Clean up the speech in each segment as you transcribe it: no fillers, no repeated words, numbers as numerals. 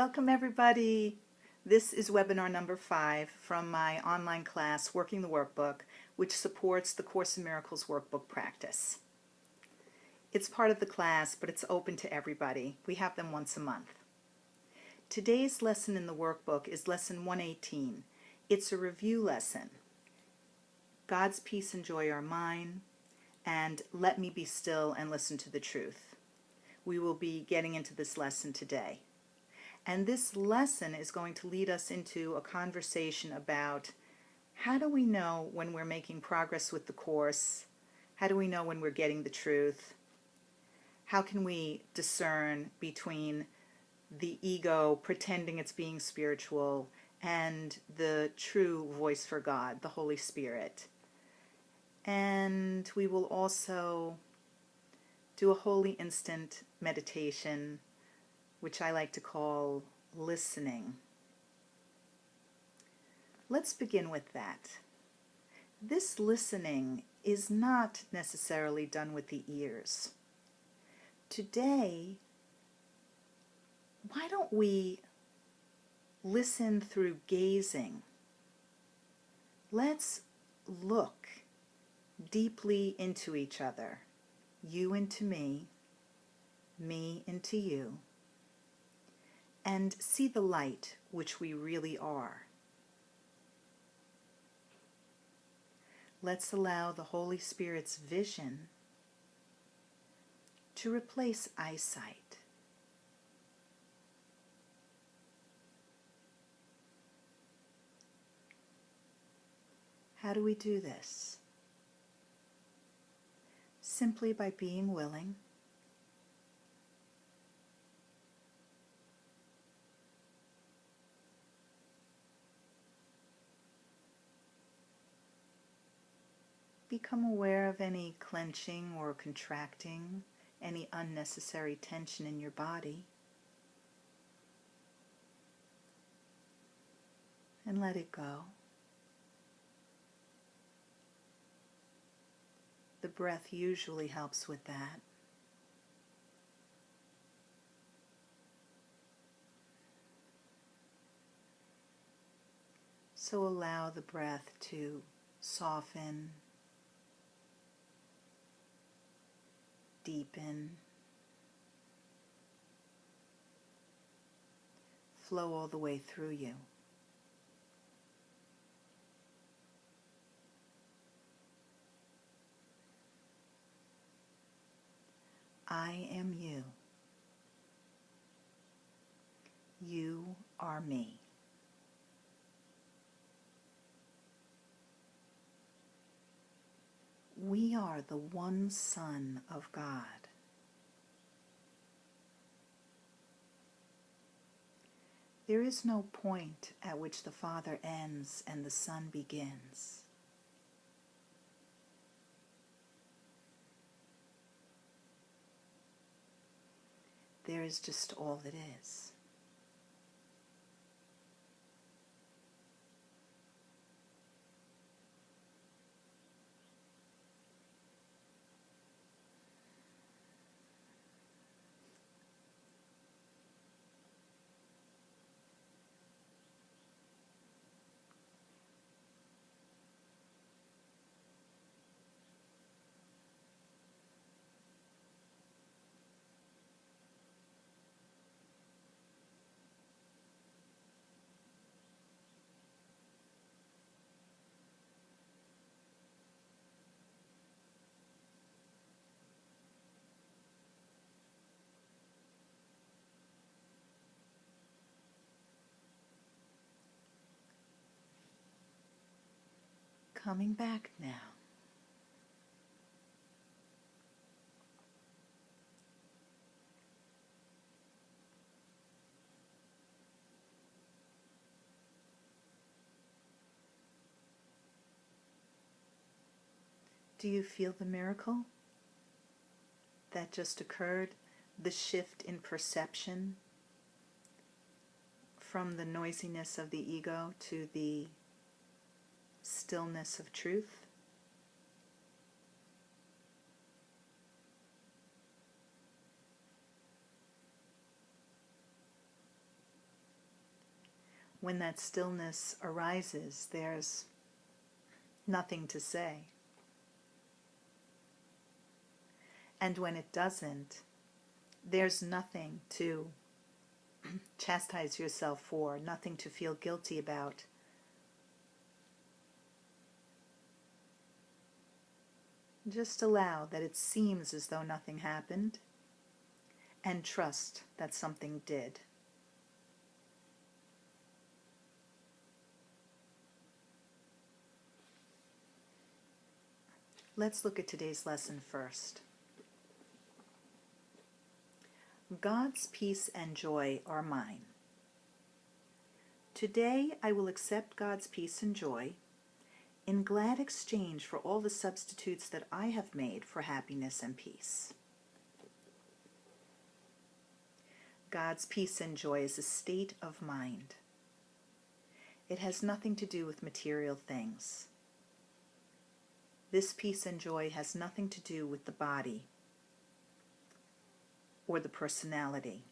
Welcome everybody. This is webinar number 5 from my online class, Working the Workbook, which supports the Course in Miracles workbook practice. It's part of the class, but it's open to everybody. We have them once a month. Today's lesson in the workbook is lesson 118. It's a review lesson. God's peace and joy are mine, and let me be still and listen to the truth. We will be getting into this lesson today. And this lesson is going to lead us into a conversation about how do we know when we're making progress with the Course? How do we know when we're getting the truth? How can we discern between the ego pretending it's being spiritual and the true voice for God, the Holy Spirit? And we will also do a holy instant meditation, which I like to call listening. Let's begin with that. This listening is not necessarily done with the ears. Today, why don't we listen through gazing? Let's look deeply into each other, you into me into you, and see the light which we really are. Let's allow the Holy Spirit's vision to replace eyesight. How do we do this? Simply by being willing, become aware of any clenching or contracting, any unnecessary tension in your body, and let it go. The breath usually helps with that. So allow the breath to soften, deepen, flow all the way through you. I am you. You are me. We are the one Son of God. There is no point at which the Father ends and the Son begins. There is just all that is. Coming back now. Do you feel the miracle that just occurred? The shift in perception from the noisiness of the ego to the stillness of truth? when that stillness arises, there's nothing to say. And when it doesn't, there's nothing to chastise yourself for, nothing to feel guilty about. Just allow that it seems as though nothing happened, and trust that something did. Let's look at today's lesson first. God's peace and joy are mine. Today I will accept God's peace and joy in glad exchange for all the substitutes that I have made for happiness and peace. God's peace and joy is a state of mind. It has nothing to do with material things. This peace and joy has nothing to do with the body or the personality.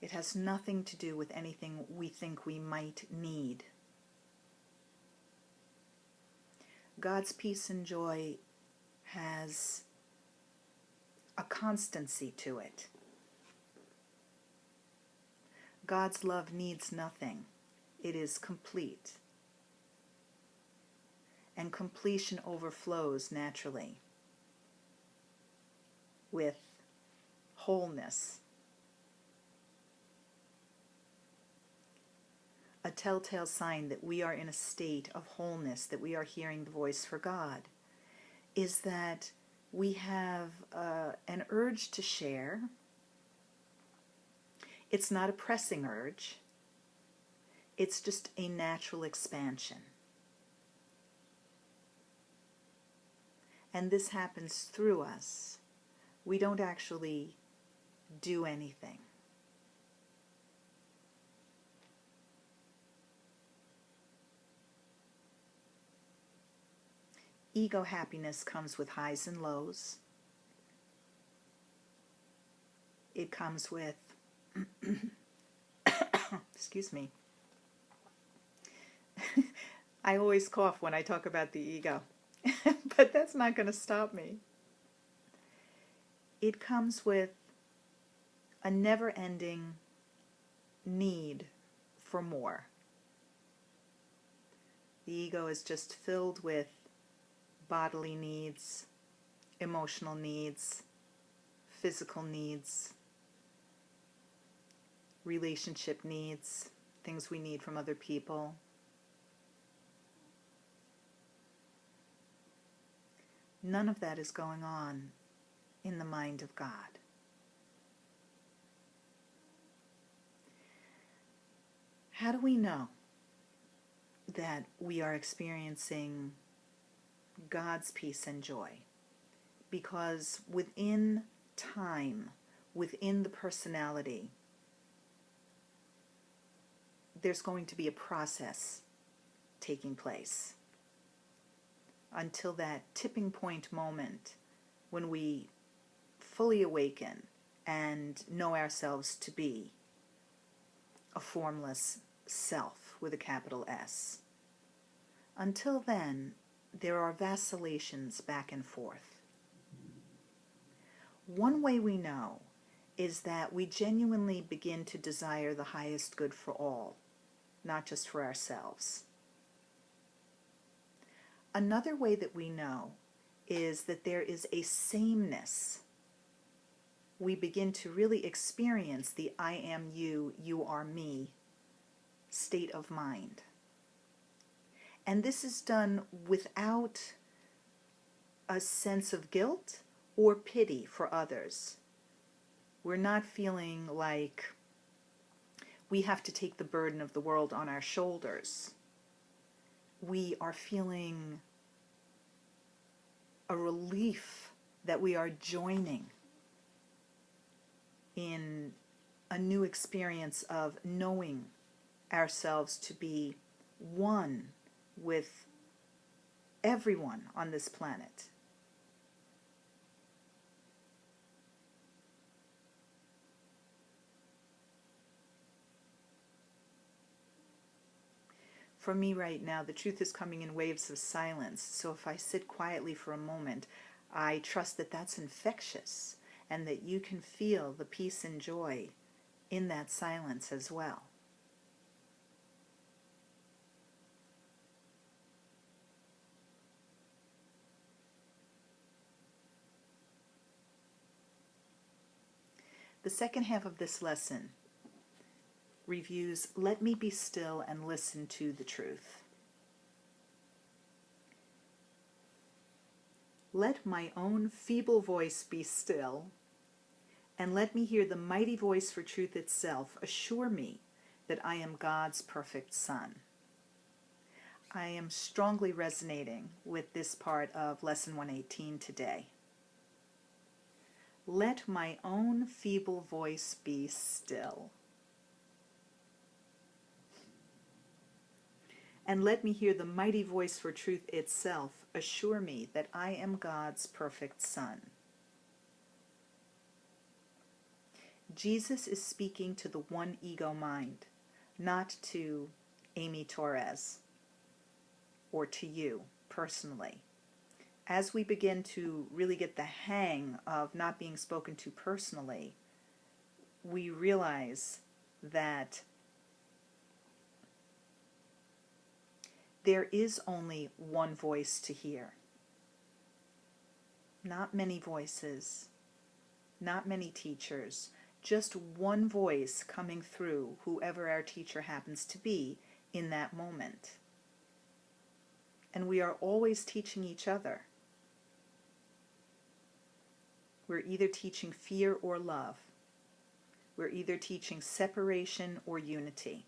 It has nothing to do with anything we think we might need. God's peace and joy has a constancy to it. God's love needs nothing. It is complete. And completion overflows naturally with wholeness. A telltale sign that we are in a state of wholeness, that we are hearing the voice for God, is that we have an urge to share. It's not a pressing urge. It's just a natural expansion. And this happens through us. We don't actually do anything. Ego happiness comes with highs and lows. It comes with, excuse me, I always cough when I talk about the ego, but that's not going to stop me. It comes with a never-ending need for more. The ego is just filled with bodily needs, emotional needs, physical needs, relationship needs, things we need from other people. None of that is going on in the mind of God. How do we know that we are experiencing God's peace and joy? Because within time, within the personality, there's going to be a process taking place until that tipping point moment when we fully awaken and know ourselves to be a formless self with a capital S. Until then, there are vacillations back and forth. One way we know is that we genuinely begin to desire the highest good for all, not just for ourselves. Another way that we know is that there is a sameness. We begin to really experience the I am you, you are me state of mind. And this is done without a sense of guilt or pity for others. We're not feeling like we have to take the burden of the world on our shoulders. We are feeling a relief that we are joining in a new experience of knowing ourselves to be one with everyone on this planet. For me right now, the truth is coming in waves of silence. So if I sit quietly for a moment, I trust that that's infectious and that you can feel the peace and joy in that silence as well. The second half of this lesson reviews, let me be still and listen to the truth. Let my own feeble voice be still, and let me hear the mighty voice for truth itself assure me that I am God's perfect Son. I am strongly resonating with this part of Lesson 118 today. Let my own feeble voice be still. And let me hear the mighty voice for truth itself assure me that I am God's perfect Son. Jesus is speaking to the one ego mind, not to Amy Torres or to you personally. As we begin to really get the hang of not being spoken to personally, we realize that there is only one voice to hear. Not many voices, not many teachers, just one voice coming through whoever our teacher happens to be in that moment. And we are always teaching each other. We're either teaching fear or love. We're either teaching separation or unity.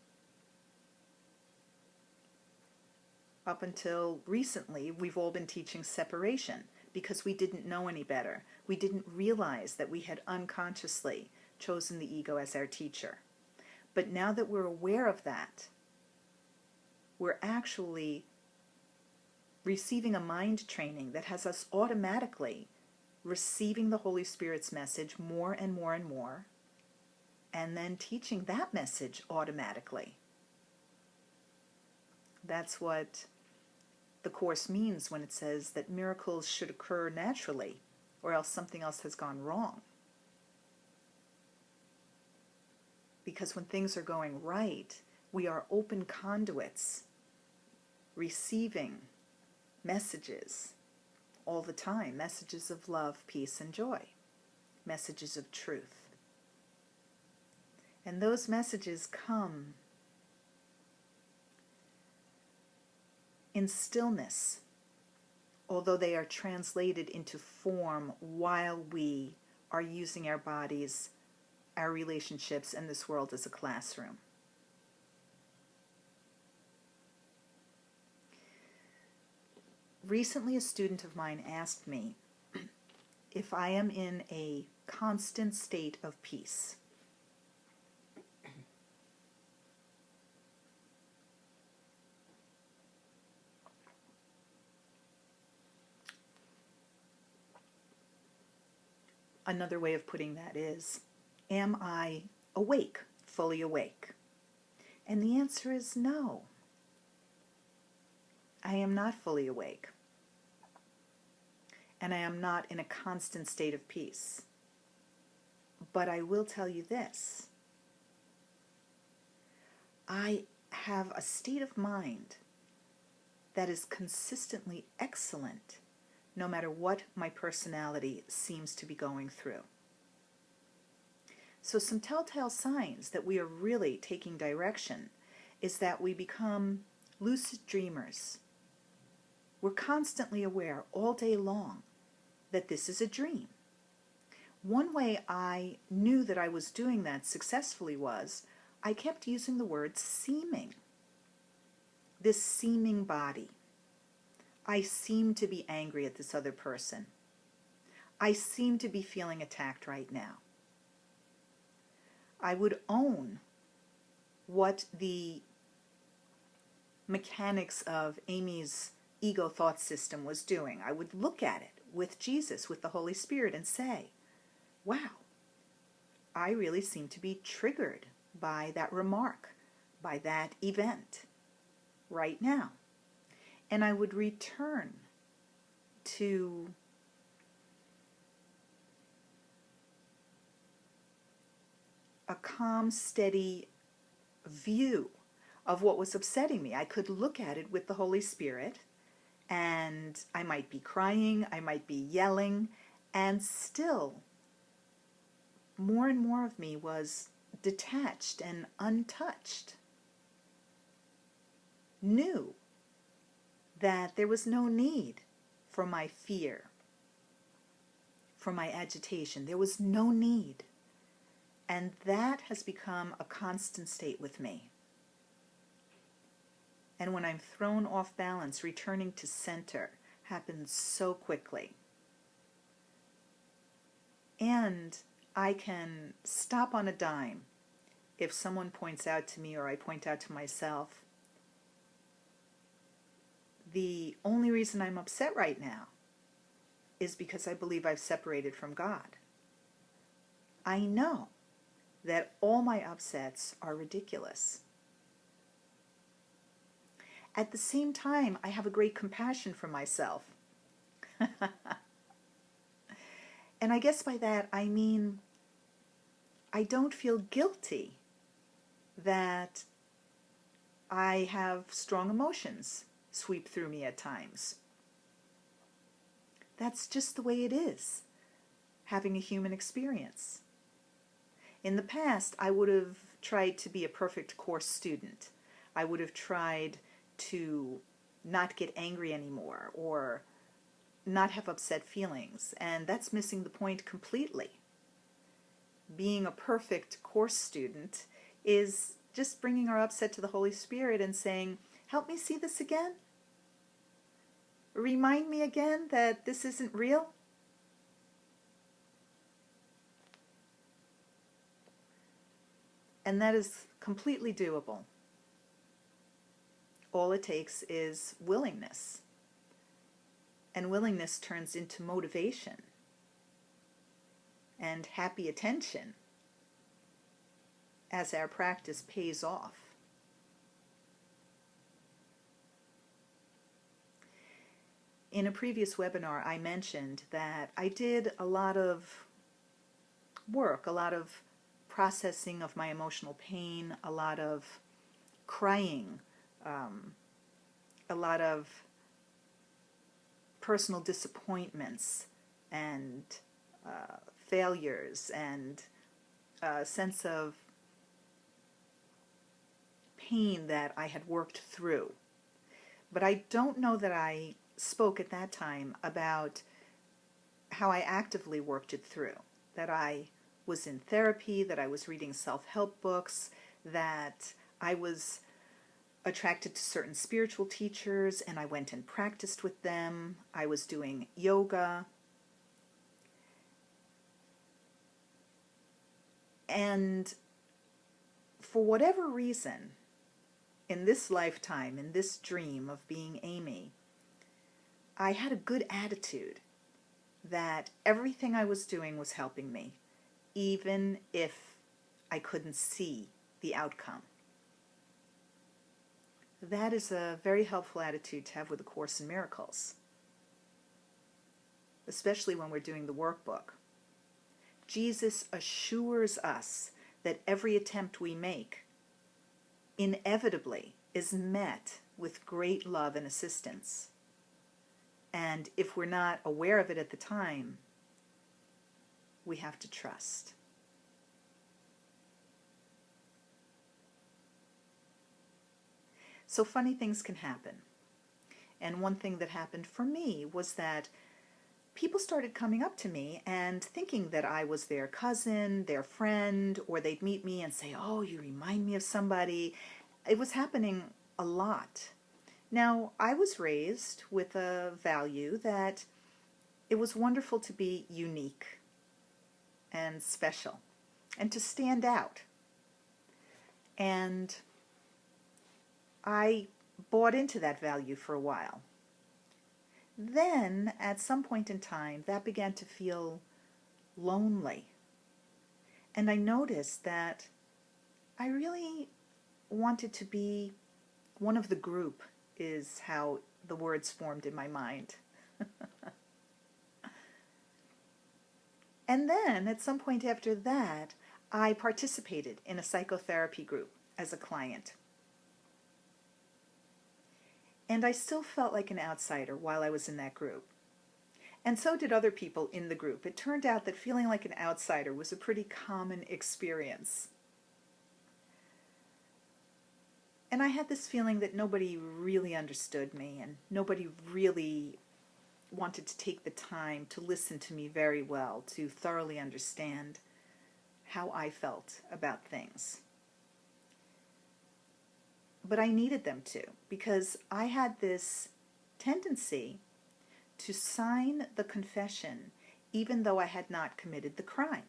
Up until recently, we've all been teaching separation because we didn't know any better. We didn't realize that we had unconsciously chosen the ego as our teacher. But now that we're aware of that, we're actually receiving a mind training that has us automatically receiving the Holy Spirit's message more and more and more, and then teaching that message automatically. That's what the Course means when it says that miracles should occur naturally, or else something else has gone wrong. Because when things are going right, we are open conduits, receiving messages all the time, messages of love, peace, and joy, messages of truth. And those messages come in stillness, although they are translated into form while we are using our bodies, our relationships, and this world as a classroom. Recently, a student of mine asked me if I am in a constant state of peace. Another way of putting that is, am I awake, fully awake? And the answer is no. I am not fully awake. And I am not in a constant state of peace. But I will tell you this. I have a state of mind that is consistently excellent, no matter what my personality seems to be going through. So some telltale signs that we are really taking direction is that we become lucid dreamers. We're constantly aware all day long that this is a dream. One way I knew that I was doing that successfully was I kept using the word seeming. This seeming body. I seem to be angry at this other person. I seem to be feeling attacked right now. I would own what the mechanics of Amy's ego thought system was doing. I would look at it with Jesus, with the Holy Spirit, and say, wow, I really seem to be triggered by that remark, by that event. right now. And I would return to a calm, steady view of what was upsetting me. I could look at it with the Holy Spirit, and I might be crying, I might be yelling, and still more and more of me was detached and untouched. Knew that there was no need for my fear, for my agitation. There was no need. And that has become a constant state with me. And when I'm thrown off balance, returning to center happens so quickly. And I can stop on a dime if someone points out to me or I point out to myself, the only reason I'm upset right now is because I believe I've separated from God. I know that all my upsets are ridiculous. At the same time, I have a great compassion for myself. And I guess by that I mean I don't feel guilty that I have strong emotions sweep through me at times. That's just the way it is, having a human experience. In the past, I would have tried to be a perfect course student. I would have tried to not get angry anymore or not have upset feelings, and that's missing the point completely. Being a perfect course student is just bringing our upset to the Holy Spirit and saying, help me see this again. Remind me again that this isn't real. And that is completely doable. All it takes is willingness. And willingness turns into motivation and happy attention as our practice pays off. In a previous webinar, I mentioned that I did a lot of work, a lot of processing of my emotional pain, a lot of crying, a lot of personal disappointments and failures and a sense of pain that I had worked through. But I don't know that I spoke at that time about how I actively worked it through, that I was in therapy, that I was reading self-help books, that I was attracted to certain spiritual teachers and I went and practiced with them. I was doing yoga. And for whatever reason, in this lifetime, in this dream of being Amy, I had a good attitude that everything I was doing was helping me, even if I couldn't see the outcome. That is a very helpful attitude to have with A Course in Miracles, especially when we're doing the workbook. Jesus assures us that every attempt we make inevitably is met with great love and assistance. And if we're not aware of it at the time, we have to trust. So funny things can happen. And one thing that happened for me was that people started coming up to me and thinking that I was their cousin, their friend, or they'd meet me and say, oh, you remind me of somebody. It was happening a lot. Now, I was raised with a value that it was wonderful to be unique and special and to stand out. And I bought into that value for a while. Then, at some point in time, that began to feel lonely. And I noticed that I really wanted to be One of the group is how the words formed in my mind. And then, at some point after that, I participated in a psychotherapy group as a client. And I still felt like an outsider while I was in that group. And so did other people in the group. It turned out that feeling like an outsider was a pretty common experience. And I had this feeling that nobody really understood me and nobody really wanted to take the time to listen to me very well, to thoroughly understand how I felt about things. But I needed them to, because I had this tendency to sign the confession even though I had not committed the crime.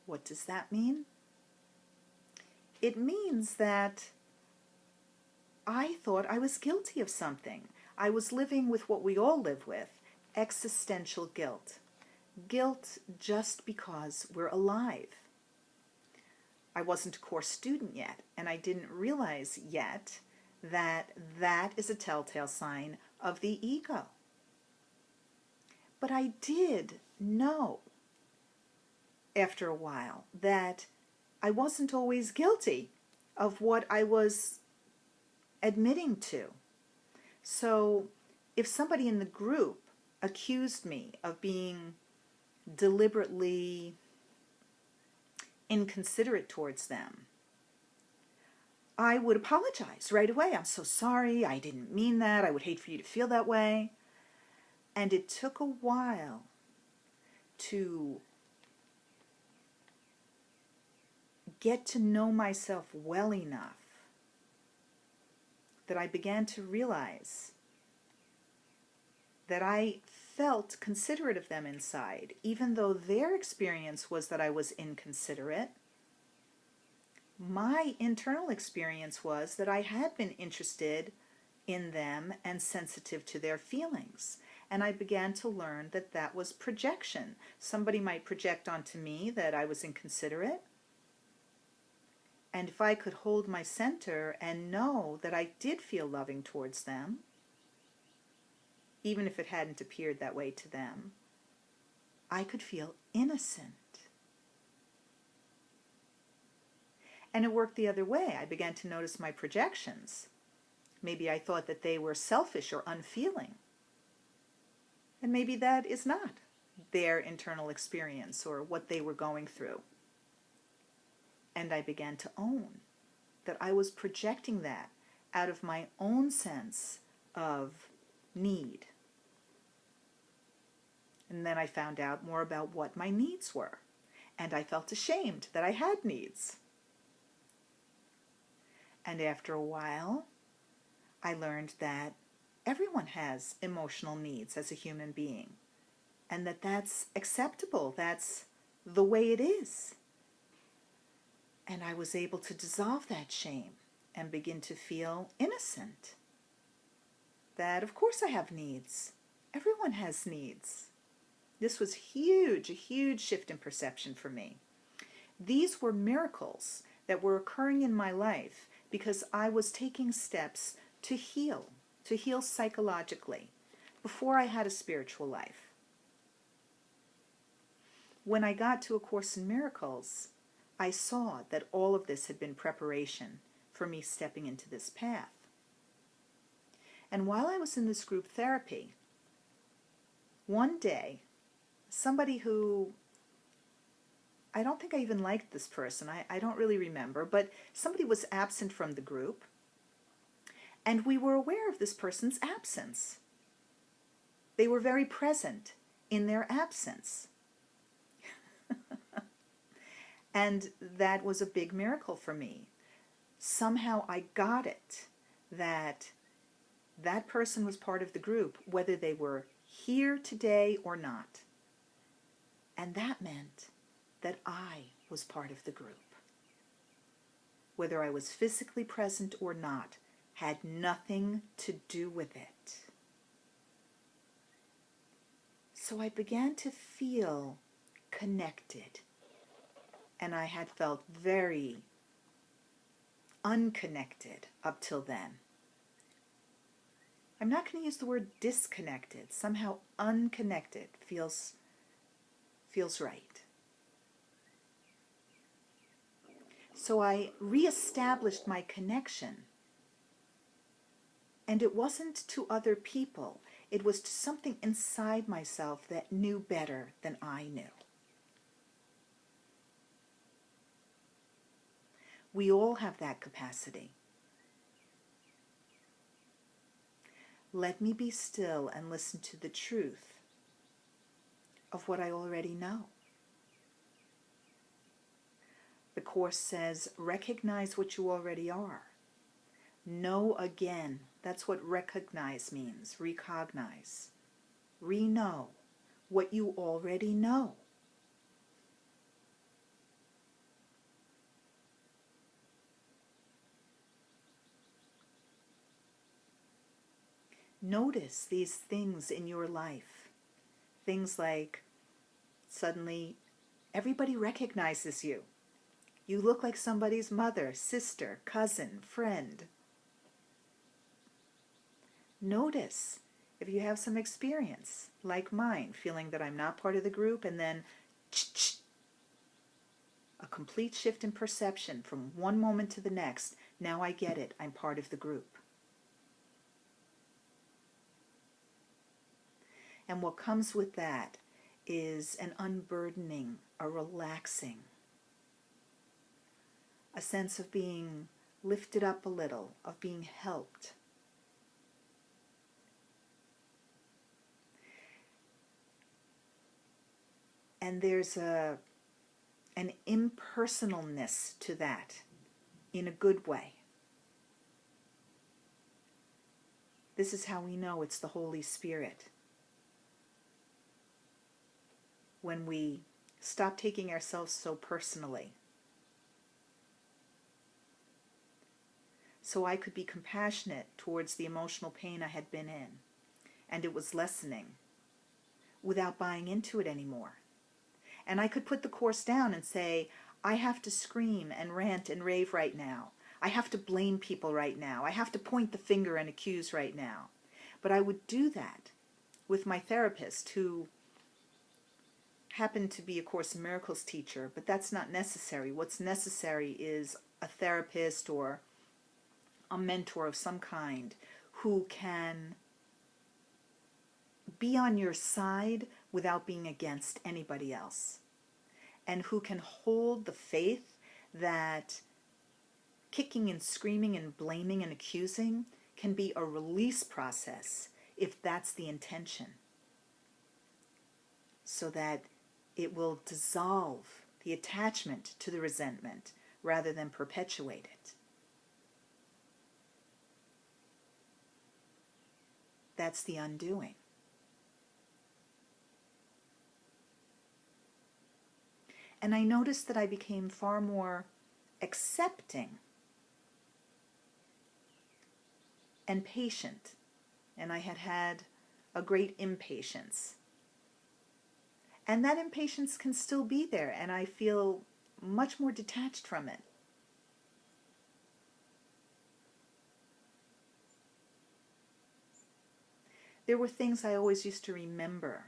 What does that mean? It means that I thought I was guilty of something. I was living with what we all live with, existential guilt. Guilt just because we're alive. I wasn't a course student yet, and I didn't realize yet that that is a telltale sign of the ego. But I did know after a while that I wasn't always guilty of what I was admitting to. So if somebody in the group accused me of being deliberately inconsiderate towards them, I would apologize right away. I'm so sorry, I didn't mean that, I would hate for you to feel that way. And it took a while to get to know myself well enough that I began to realize that I felt considerate of them inside, even though their experience was that I was inconsiderate. My internal experience was that I had been interested in them and sensitive to their feelings. And I began to learn that that was projection. Somebody might project onto me that I was inconsiderate. And if I could hold my center and know that I did feel loving towards them, even if it hadn't appeared that way to them, I could feel innocent. And it worked the other way. I began to notice my projections. Maybe I thought that they were selfish or unfeeling. And maybe that is not their internal experience or what they were going through. And I began to own that I was projecting that out of my own sense of need. And then I found out more about what my needs were. And I felt ashamed that I had needs. And after a while, I learned that everyone has emotional needs as a human being. And that that's acceptable. That's the way it is. And I was able to dissolve that shame and begin to feel innocent. That, of course, I have needs. Everyone has needs. This was huge, a huge shift in perception for me. These were miracles that were occurring in my life because I was taking steps to heal psychologically, before I had a spiritual life. When I got to A Course in Miracles, I saw that all of this had been preparation for me stepping into this path. And while I was in this group therapy, one day, somebody who, I don't think I even liked this person, I don't really remember, but somebody was absent from the group, and we were aware of this person's absence. They were very present in their absence. And that was a big miracle for me. Somehow I got it, that that person was part of the group, whether they were here today or not. And that meant that I was part of the group. Whether I was physically present or not had nothing to do with it. So I began to feel connected. And I had felt very unconnected up till then. I'm not going to use the word disconnected. Somehow unconnected feels right. So I reestablished my connection. And it wasn't to other people. It was to something inside myself that knew better than I knew. We all have that capacity. Let me be still and listen to the truth of what I already know. The Course says, recognize what you already are. Know again. That's what recognize means. Recognize. Re-know what you already know. Notice these things in your life. Things like suddenly everybody recognizes you. You look like somebody's mother, sister, cousin, friend. Notice if you have some experience, like mine, feeling that I'm not part of the group, and then a complete shift in perception from one moment to the next. Now I get it. I'm part of the group. And what comes with that is an unburdening, a relaxing, a sense of being lifted up a little, of being helped. And there's an impersonalness to that in a good way. This is how we know it's the Holy Spirit. When we stop taking ourselves so personally. So I could be compassionate towards the emotional pain I had been in, and it was lessening, without buying into it anymore. And I could put the Course down and say, I have to scream and rant and rave right now. I have to blame people right now. I have to point the finger and accuse right now. But I would do that with my therapist, who happened to be a Course in Miracles teacher, but that's not necessary. What's necessary is a therapist or a mentor of some kind who can be on your side without being against anybody else, and who can hold the faith that kicking and screaming and blaming and accusing can be a release process if that's the intention, so that it will dissolve the attachment to the resentment rather than perpetuate it. That's the undoing. And I noticed that I became far more accepting and patient. And I had had a great impatience. And that impatience can still be there, and I feel much more detached from it. There were things I always used to remember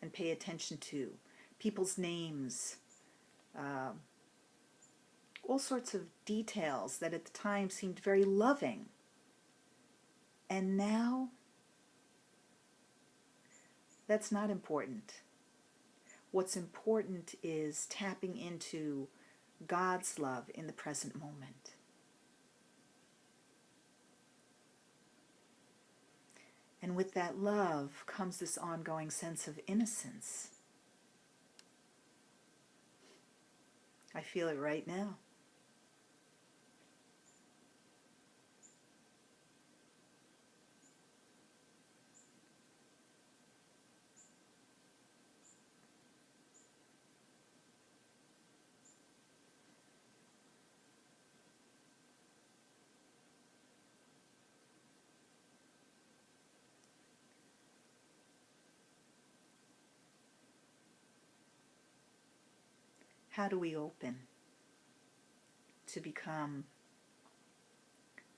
and pay attention to. People's names, all sorts of details that at the time seemed very loving. And now, that's not important. What's important is tapping into God's love in the present moment. And with that love comes this ongoing sense of innocence. I feel it right now. How do we open to become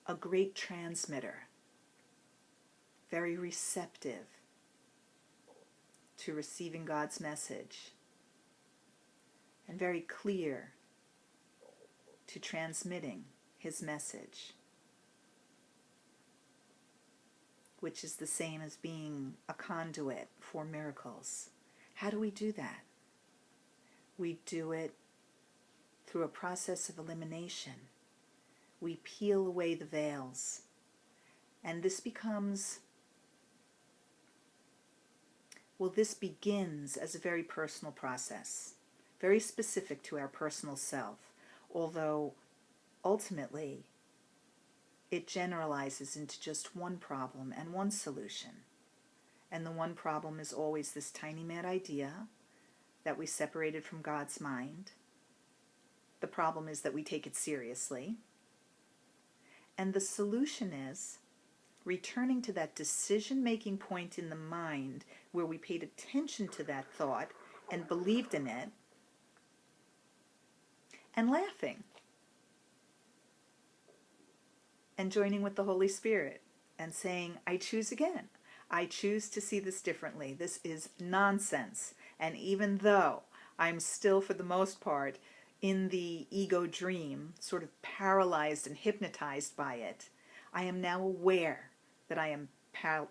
a great transmitter, very receptive to receiving God's message, and very clear to transmitting his message, which is the same as being a conduit for miracles. How do we do that? We do it through a process of elimination. We peel away the veils. And this becomes, this begins as a very personal process, very specific to our personal self, although ultimately it generalizes into just one problem and one solution. And the one problem is always this tiny mad idea that we separated from God's mind. The problem is that we take it seriously. And the solution is returning to that decision-making point in the mind where we paid attention to that thought and believed in it, and laughing and joining with the Holy Spirit and saying, I choose again. I choose to see this differently. This is nonsense. And even though I'm still, for the most part, in the ego dream, sort of paralyzed and hypnotized by it, I am now aware that I am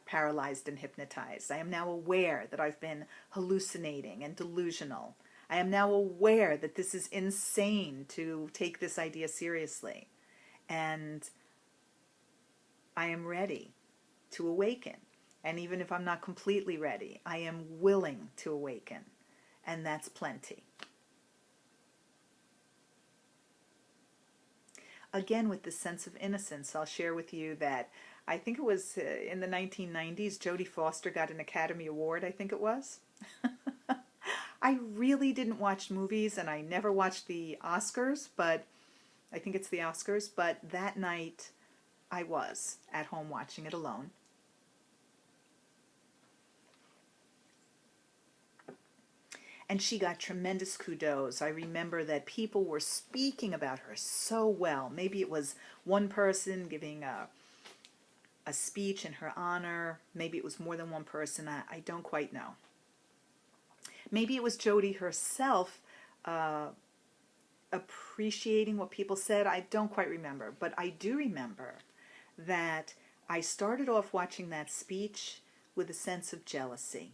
paralyzed and hypnotized. I am now aware that I've been hallucinating and delusional. I am now aware that this is insane to take this idea seriously. And I am ready to awaken. And even if I'm not completely ready, I am willing to awaken. And that's plenty. Again, with this sense of innocence, I'll share with you that I think it was in the 1990s, Jodie Foster got an Academy Award, I think it was. I really didn't watch movies, and I never watched the Oscars, but I think it's the Oscars, but that night I was at home watching it alone. And she got tremendous kudos. I remember that people were speaking about her so well. Maybe it was one person giving a speech in her honor. Maybe it was more than one person. I don't quite know. Maybe it was Jodie herself appreciating what people said. I don't quite remember. But I do remember that I started off watching that speech with a sense of jealousy,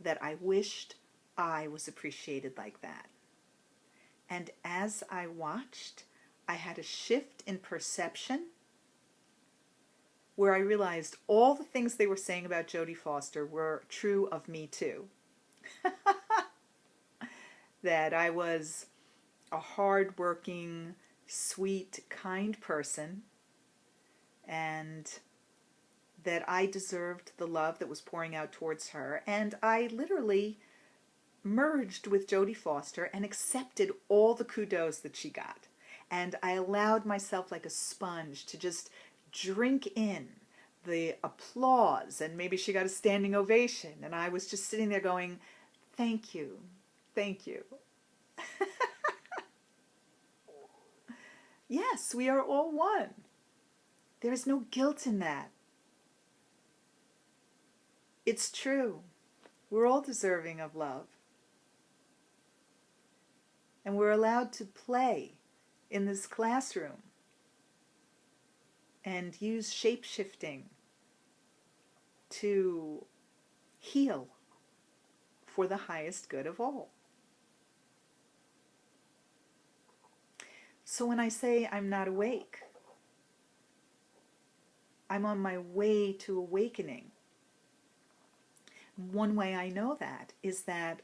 that I wished I was appreciated like that. And as I watched, I had a shift in perception where I realized all the things they were saying about Jodie Foster were true of me too. That I was a hard-working, sweet, kind person, and that I deserved the love that was pouring out towards her. And I literally merged with Jodie Foster and accepted all the kudos that she got. And I allowed myself like a sponge to just drink in the applause, and maybe she got a standing ovation, and I was just sitting there going, thank you, thank you. Yes, we are all one. There is no guilt in that. It's true. We're all deserving of love. And we're allowed to play in this classroom and use shape-shifting to heal for the highest good of all. So when I say I'm not awake, I'm on my way to awakening. One way I know that is that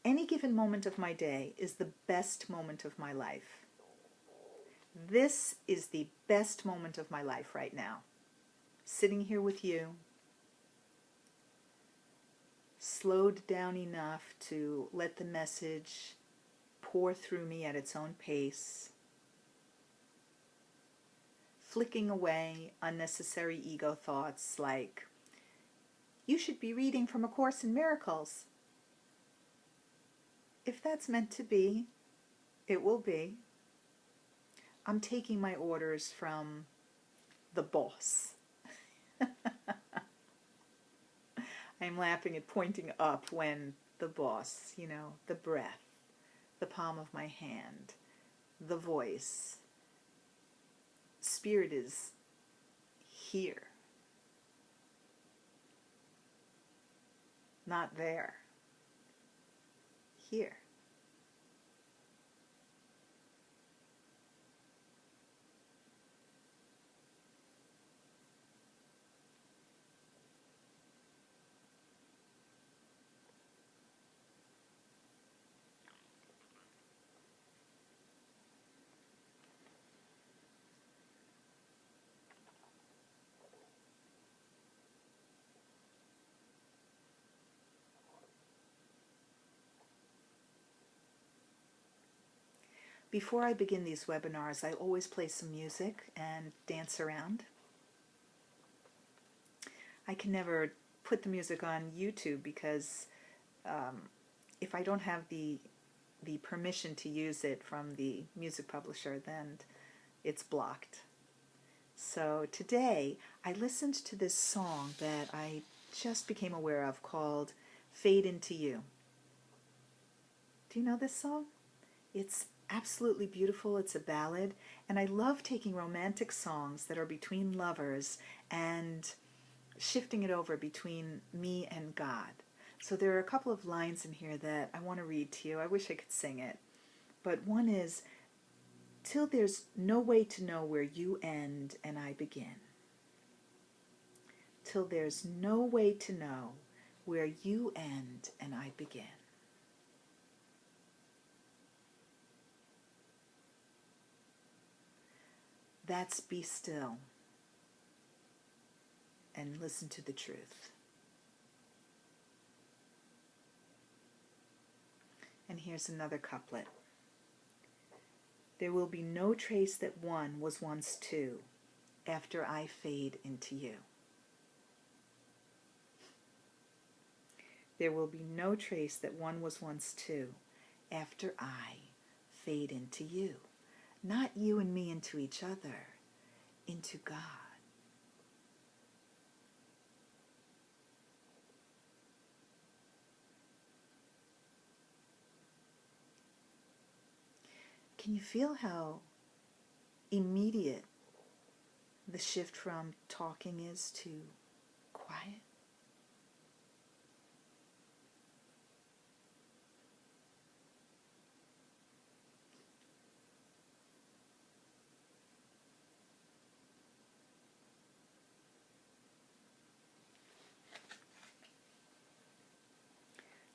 any given moment of my day is the best moment of my life. This is the best moment of my life right now. Sitting here with you, slowed down enough to let the message pour through me at its own pace, flicking away unnecessary ego thoughts like, you should be reading from A Course in Miracles. If that's meant to be, it will be. I'm taking my orders from the boss. I'm laughing at pointing up when the boss, the breath, the palm of my hand, the voice. Spirit is here, not there, here. Before I begin these webinars, I always play some music and dance around. I can never put the music on YouTube because if I don't have the permission to use it from the music publisher, then it's blocked. So today I listened to this song that I just became aware of called Fade Into You. Do you know this song? It's absolutely beautiful. It's a ballad, and I love taking romantic songs that are between lovers and shifting it over between me and God. So there are a couple of lines in here that I want to read to you. I wish I could sing it. But one is, till there's no way to know where you end and I begin. Till there's no way to know where you end and I begin. That's be still and listen to the truth. And here's another couplet. There will be no trace that one was once two after I fade into you. There will be no trace that one was once two after I fade into you. Not you and me into each other, into God. Can you feel how immediate the shift from talking is to quiet?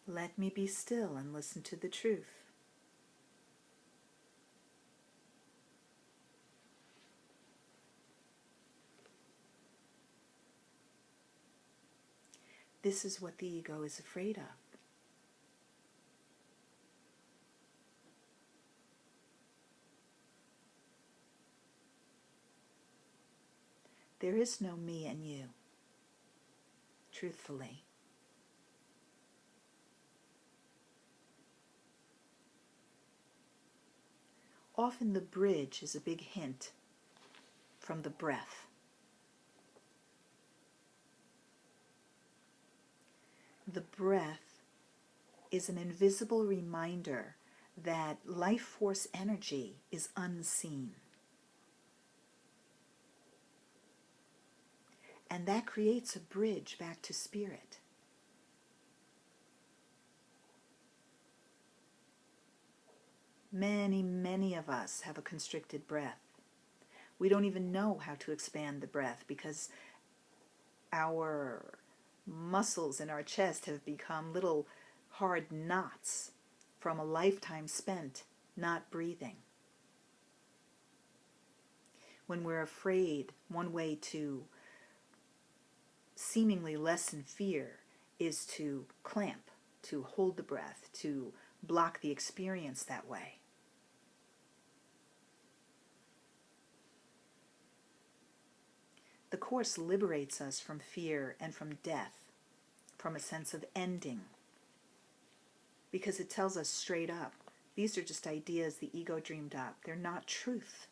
Let me be still and listen to the truth. This is what the ego is afraid of. There is no me and you, truthfully. Often the bridge is a big hint from the breath. The breath is an invisible reminder that life force energy is unseen. And that creates a bridge back to spirit. Many, many of us have a constricted breath. We don't even know how to expand the breath because our muscles in our chest have become little hard knots from a lifetime spent not breathing. When we're afraid, one way to seemingly lessen fear is to clamp, to hold the breath, to block the experience that way. The Course liberates us from fear and from death, from a sense of ending, because it tells us straight up, these are just ideas the ego dreamed up. They're not truth.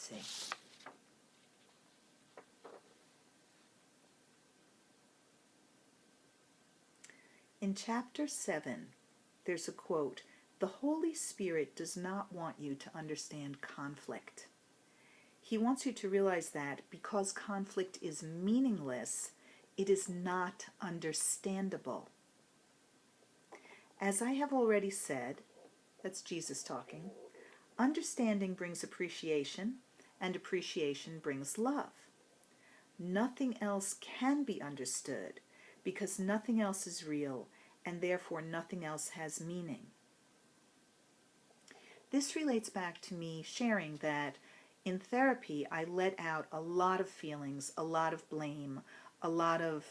see. In chapter 7, there's a quote, "The Holy Spirit does not want you to understand conflict. He wants you to realize that because conflict is meaningless, it is not understandable. As I have already said," that's Jesus talking, "understanding brings appreciation, and appreciation brings love. Nothing else can be understood because nothing else is real, and therefore nothing else has meaning." This relates back to me sharing that in therapy I let out a lot of feelings, a lot of blame, a lot of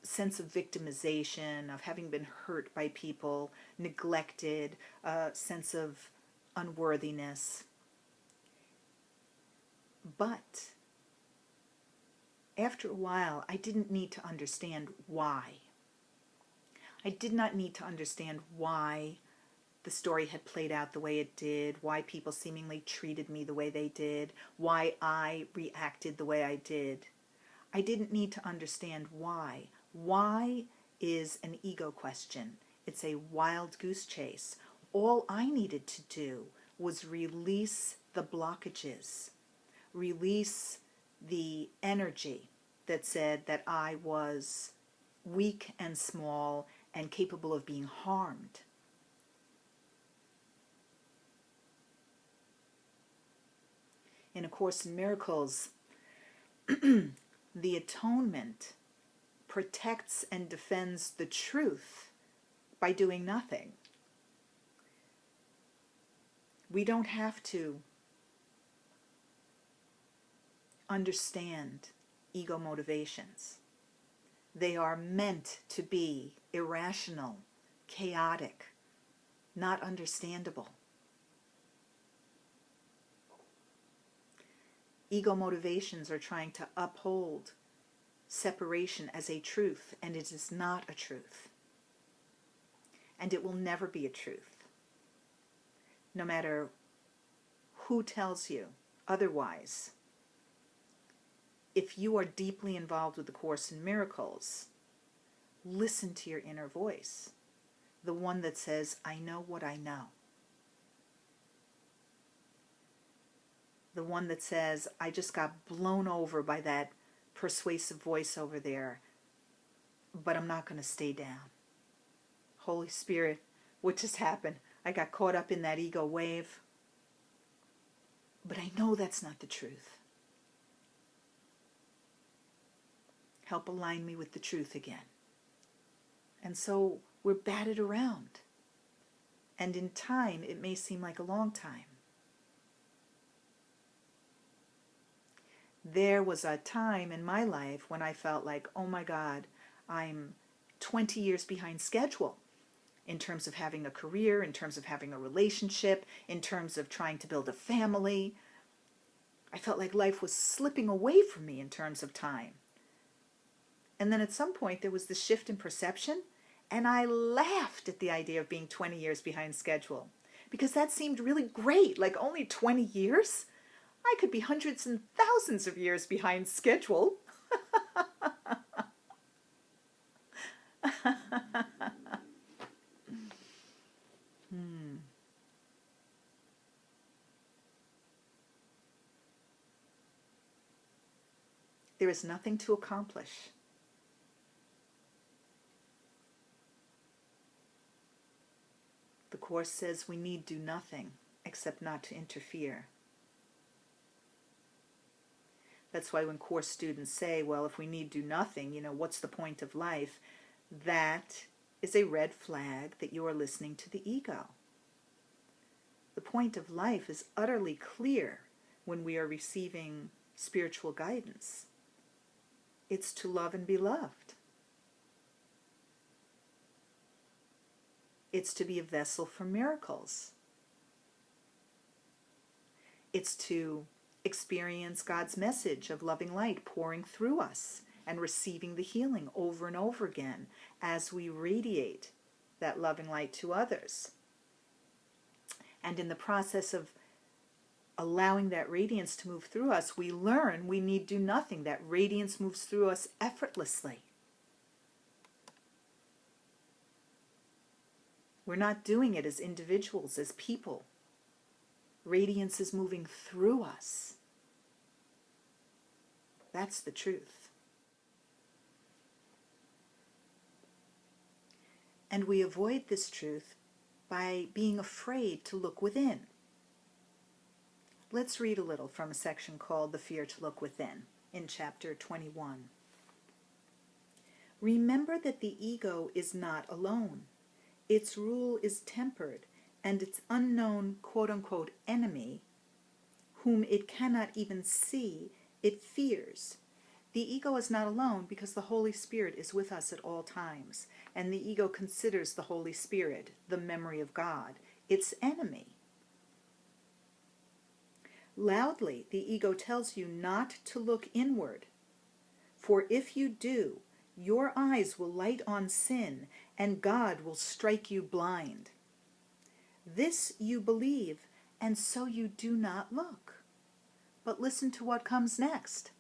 sense of victimization, of having been hurt by people, neglected, a sense of unworthiness. But after a while, I didn't need to understand why. I did not need to understand why the story had played out the way it did, why people seemingly treated me the way they did, why I reacted the way I did. I didn't need to understand why. Why is an ego question. It's a wild goose chase. All I needed to do was release the blockages, release the energy that said that I was weak and small and capable of being harmed. In A Course in Miracles, the atonement protects and defends the truth by doing nothing. We don't have to understand ego motivations. They are meant to be irrational, chaotic, not understandable. Ego motivations are trying to uphold separation as a truth, and it is not a truth. And it will never be a truth. No matter who tells you otherwise, if you are deeply involved with the Course in Miracles, listen to your inner voice, the one that says, "I know what I know." The one that says, "I just got blown over by that persuasive voice over there, but I'm not going to stay down. Holy Spirit, what just happened? I got caught up in that ego wave, but I know that's not the truth. Help align me with the truth again." And so we're batted around. And in time, it may seem like a long time. There was a time in my life when I felt like, oh my God, I'm 20 years behind schedule in terms of having a career, in terms of having a relationship, in terms of trying to build a family. I felt like life was slipping away from me in terms of time. And then at some point there was this shift in perception, and I laughed at the idea of being 20 years behind schedule because that seemed really great, like only 20 years? I could be hundreds and thousands of years behind schedule. There is nothing to accomplish. The Course says we need do nothing except not to interfere. That's why when Course students say, well, if we need do nothing, what's the point of life? That is a red flag that you are listening to the ego. The point of life is utterly clear when we are receiving spiritual guidance. It's to love and be loved. It's to be a vessel for miracles. It's to experience God's message of loving light pouring through us and receiving the healing over and over again as we radiate that loving light to others. And in the process of allowing that radiance to move through us, we learn we need do nothing. That radiance moves through us effortlessly. We're not doing it as individuals, as people. Radiance is moving through us. That's the truth. And we avoid this truth by being afraid to look within. Let's read a little from a section called The Fear to Look Within in chapter 21. Remember that the ego is not alone. Its rule is tempered, and its unknown quote-unquote enemy, whom it cannot even see, it fears. The ego is not alone because the Holy Spirit is with us at all times, and the ego considers the Holy Spirit, the memory of God, its enemy. Loudly, the ego tells you not to look inward, for if you do, your eyes will light on sin, and God will strike you blind. This you believe, and so you do not look. But listen to what comes next.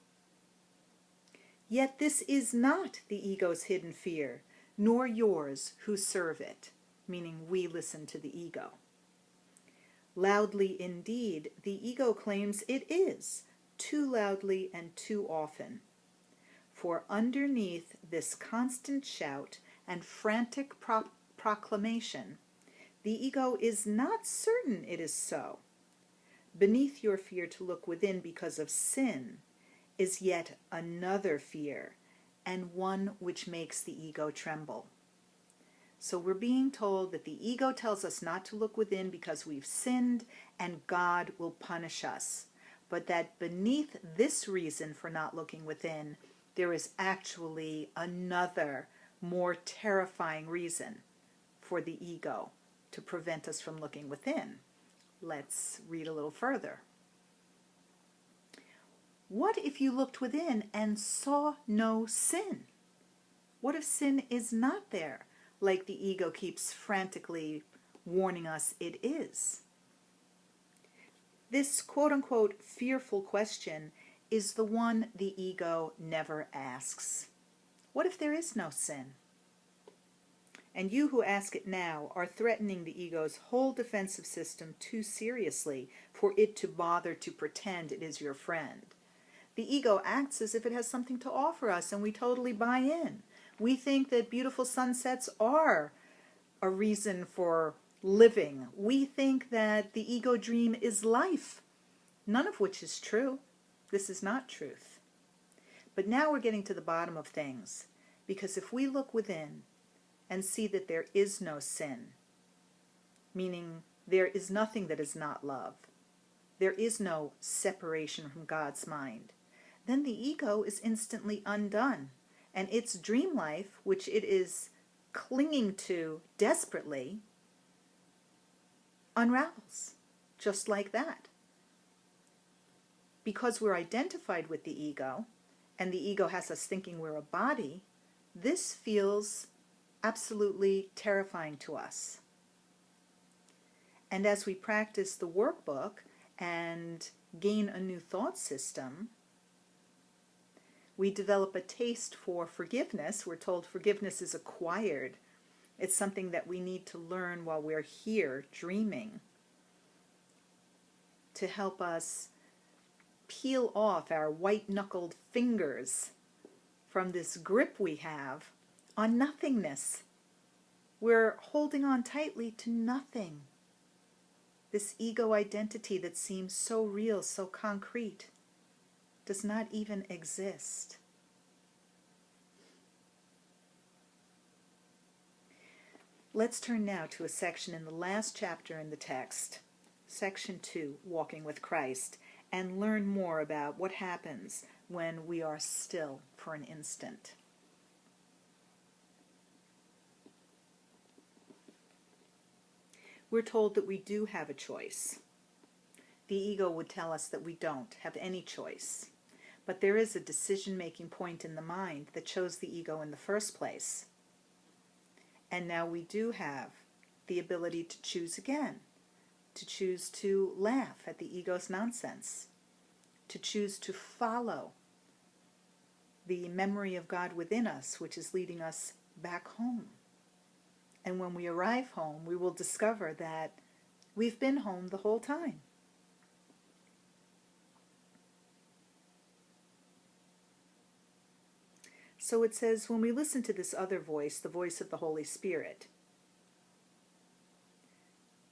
Yet this is not the ego's hidden fear, nor yours who serve it, meaning we listen to the ego. Loudly indeed, the ego claims it is, too loudly and too often. For underneath this constant shout and frantic proclamation, the ego is not certain it is so. Beneath your fear to look within because of sin is yet another fear, and one which makes the ego tremble. So we're being told that the ego tells us not to look within because we've sinned and God will punish us. But that beneath this reason for not looking within, there is actually another, more terrifying reason for the ego to prevent us from looking within. Let's read a little further. What if you looked within and saw no sin? What if sin is not there, like the ego keeps frantically warning us it is? This quote-unquote fearful question is the one the ego never asks. What if there is no sin? And you who ask it now are threatening the ego's whole defensive system too seriously for it to bother to pretend it is your friend. The ego acts as if it has something to offer us, and we totally buy in. We think that beautiful sunsets are a reason for living. We think that the ego dream is life, none of which is true. This is not truth. But now we're getting to the bottom of things, because if we look within and see that there is no sin, meaning there is nothing that is not love, there is no separation from God's mind, then the ego is instantly undone, and its dream life, which it is clinging to desperately, unravels, just like that. Because we're identified with the ego, and the ego has us thinking we're a body, this feels absolutely terrifying to us. And as we practice the workbook and gain a new thought system, we develop a taste for forgiveness. We're told forgiveness is acquired. It's something that we need to learn while we're here dreaming, to help us peel off our white-knuckled fingers from this grip we have on nothingness. We're holding on tightly to nothing. This ego identity that seems so real, so concrete, does not even exist. Let's turn now to a section in the last chapter in the text, section 2, Walking with Christ, and learn more about what happens when we are still for an instant. We're told that we do have a choice. The ego would tell us that we don't have any choice. But there is a decision-making point in the mind that chose the ego in the first place. And now we do have the ability to choose again, to choose to laugh at the ego's nonsense, to choose to follow the memory of God within us, which is leading us back home. And when we arrive home, we will discover that we've been home the whole time. So it says, when we listen to this other voice, the voice of the Holy Spirit,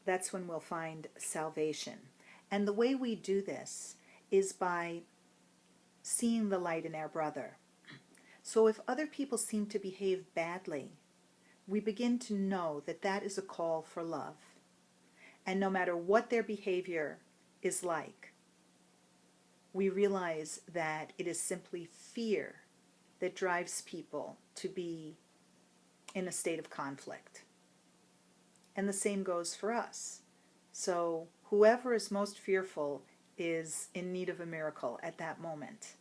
that's when we'll find salvation. And the way we do this is by seeing the light in our brother. So if other people seem to behave badly, we begin to know that that is a call for love. And no matter what their behavior is like, we realize that it is simply fear that drives people to be in a state of conflict. And the same goes for us. So whoever is most fearful is in need of a miracle at that moment.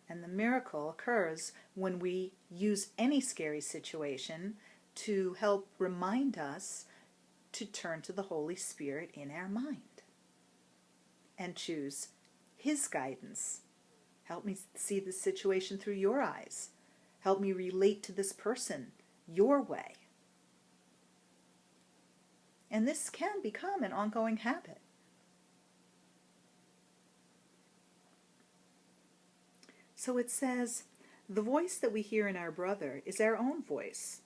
And the miracle occurs when we use any scary situation to help remind us to turn to the Holy Spirit in our mind and choose His guidance. Help me see this situation through your eyes. Help me relate to this person your way. And this can become an ongoing habit. So it says, the voice that we hear in our brother is our own voice.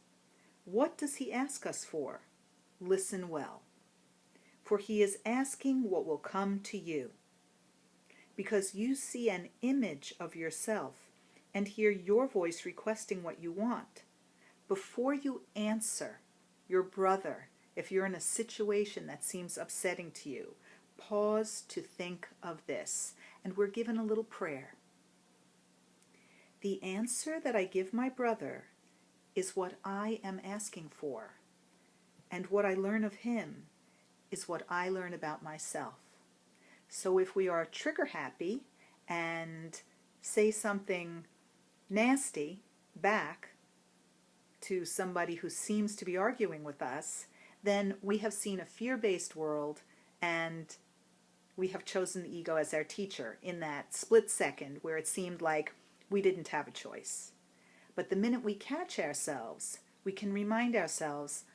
What does he ask us for? Listen well. For he is asking what will come to you. Because you see an image of yourself and hear your voice requesting what you want. Before you answer your brother, if you're in a situation that seems upsetting to you, pause to think of this. And we're given a little prayer. The answer that I give my brother is what I am asking for. And what I learn of him is what I learn about myself. So if we are trigger happy and say something nasty back to somebody who seems to be arguing with us, then we have seen a fear-based world and we have chosen the ego as our teacher in that split second where it seemed like we didn't have a choice. But the minute we catch ourselves, we can remind ourselves,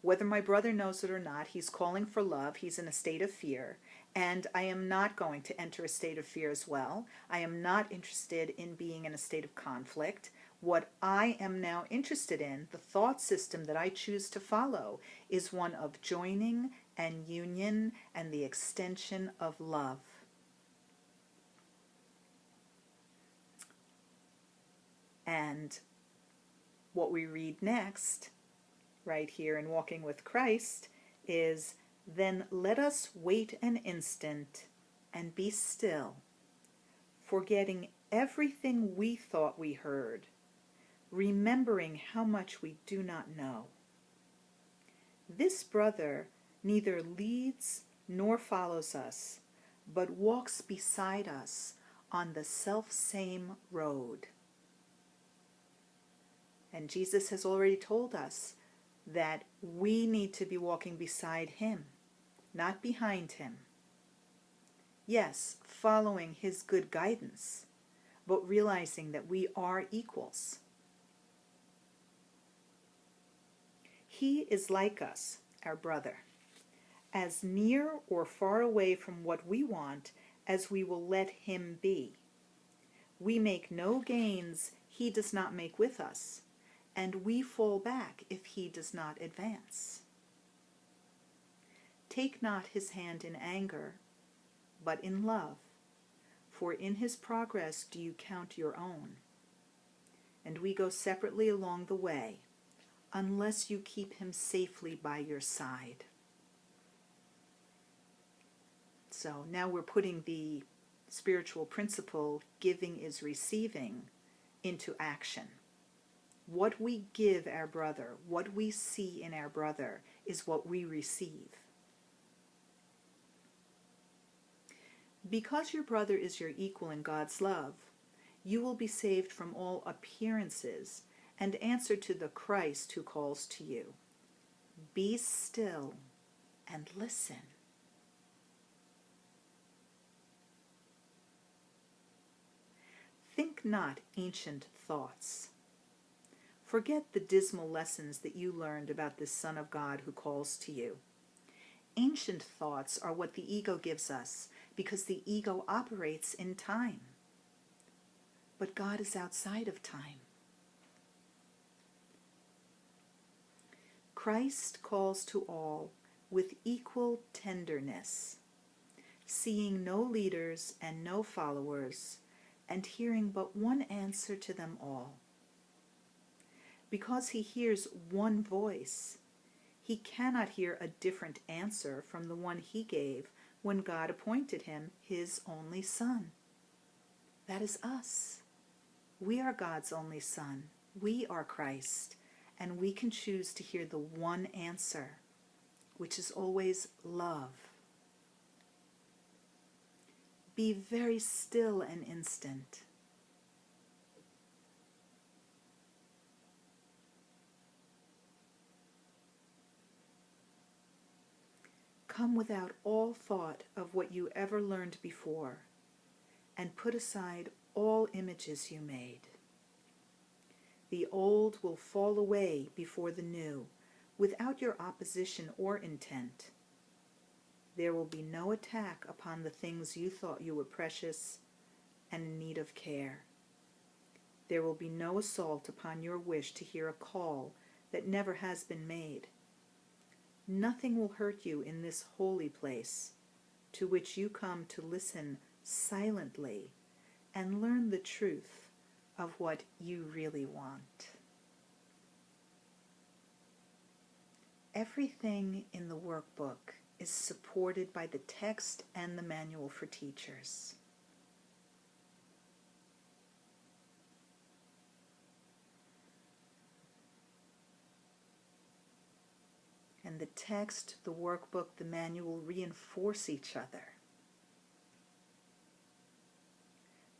whether my brother knows it or not, he's calling for love, he's in a state of fear, and I am not going to enter a state of fear as well. I am not interested in being in a state of conflict. What I am now interested in, the thought system that I choose to follow, is one of joining and union and the extension of love. And what we read next, right here in Walking with Christ, is, then let us wait an instant and be still, forgetting everything we thought we heard, remembering how much we do not know. This brother neither leads nor follows us, but walks beside us on the self-same road. And Jesus has already told us that we need to be walking beside him, not behind him. Yes, following his good guidance, but realizing that we are equals. He is like us, our brother, as near or far away from what we want as we will let him be. We make no gains he does not make with us, and we fall back if he does not advance. Take not his hand in anger, but in love, for in his progress do you count your own. And we go separately along the way, unless you keep him safely by your side. So now we're putting the spiritual principle, giving is receiving, into action. What we give our brother, what we see in our brother, is what we receive. Because your brother is your equal in God's love, you will be saved from all appearances and answer to the Christ who calls to you. Be still and listen. Think not ancient thoughts. Forget the dismal lessons that you learned about this Son of God who calls to you. Ancient thoughts are what the ego gives us because the ego operates in time. But God is outside of time. Christ calls to all with equal tenderness, seeing no leaders and no followers, and hearing but one answer to them all. Because he hears one voice, he cannot hear a different answer from the one he gave when God appointed him his only Son. That is us. We are God's only Son. We are Christ, and we can choose to hear the one answer, which is always love. Be very still an instant. Come without all thought of what you ever learned before, and put aside all images you made. The old will fall away before the new, without your opposition or intent. There will be no attack upon the things you thought you were precious and in need of care. There will be no assault upon your wish to hear a call that never has been made. Nothing will hurt you in this holy place, to which you come to listen silently and learn the truth of what you really want. Everything in the workbook is supported by the text and the manual for teachers. And the text, the workbook, the manual reinforce each other.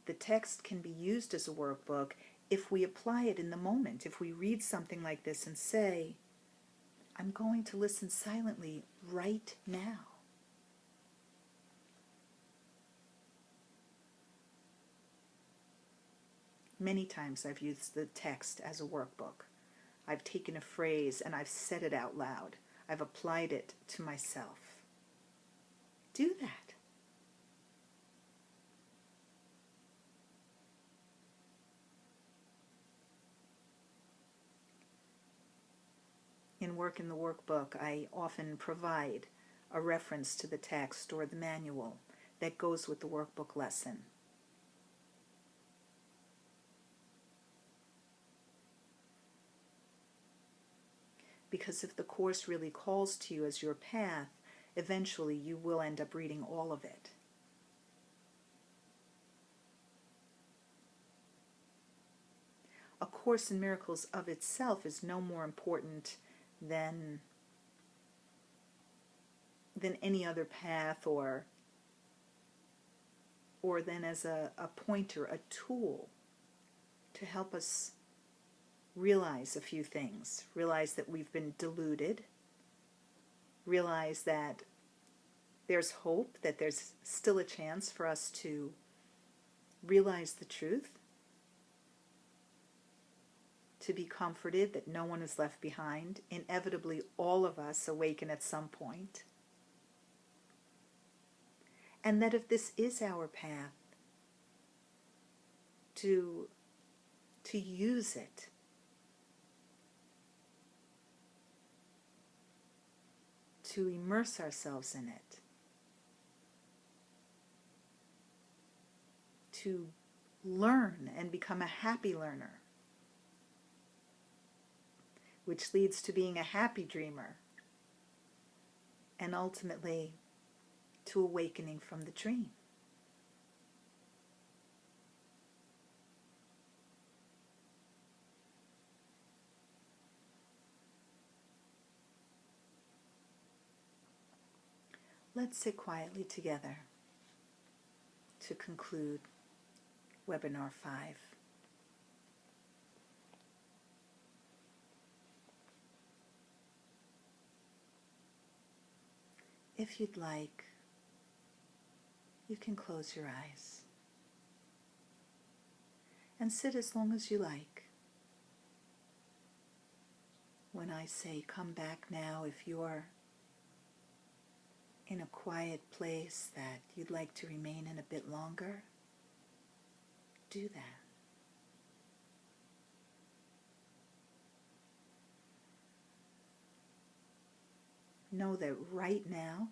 The text can be used as a workbook if we apply it in the moment. If we read something like this and say, I'm going to listen silently right now. Many times I've used the text as a workbook. I've taken a phrase and I've said it out loud. I've applied it to myself. Do that. In work in the workbook, I often provide a reference to the text or the manual that goes with the workbook lesson. Because if the Course really calls to you as your path, eventually you will end up reading all of it. A Course in Miracles of itself is no more important than any other path or than as a pointer, a tool to help us realize a few things. Realize that we've been deluded. Realize that there's hope, that there's still a chance for us to realize the truth. To be comforted that no one is left behind. Inevitably, all of us awaken at some point. And that if this is our path, to use it. To immerse ourselves in it. To learn and become a happy learner. Which leads to being a happy dreamer. And ultimately, to awakening from the dream. Let's sit quietly together to conclude Webinar 5. If you'd like, you can close your eyes and sit as long as you like. When I say come back now, if you're in a quiet place that you'd like to remain in a bit longer, do that. Know that right now,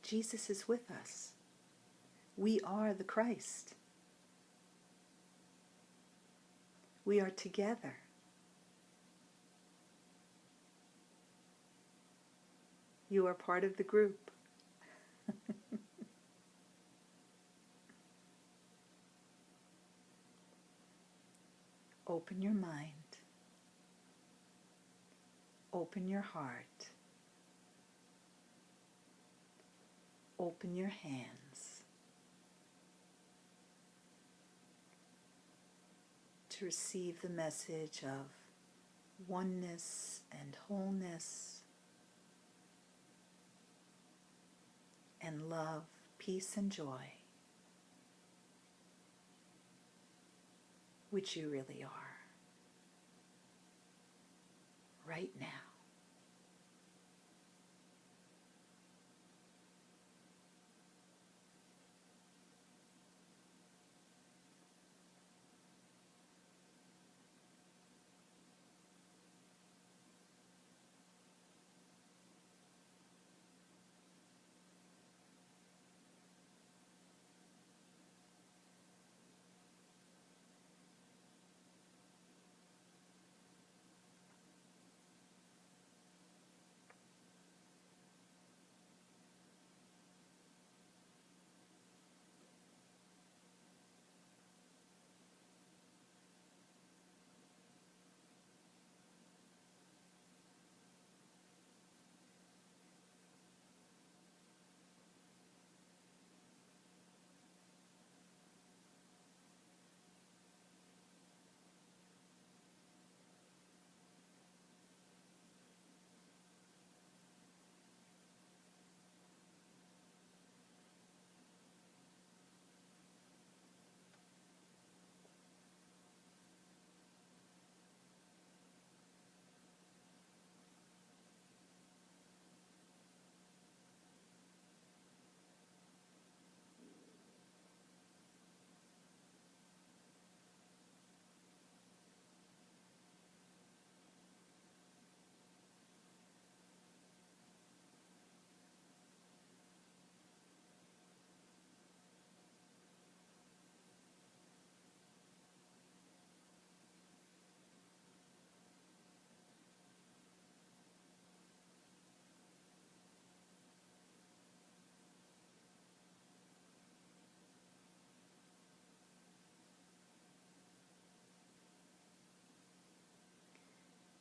Jesus is with us. We are the Christ. We are together. You are part of the group. Open your mind. Open your heart. Open your hands to receive the message of oneness and wholeness and love, peace and joy, which you really are right now.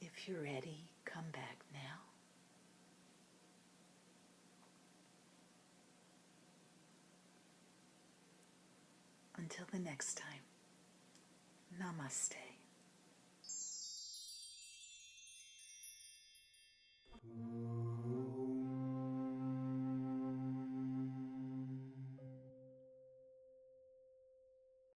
If you're ready, come back now. Until the next time, namaste.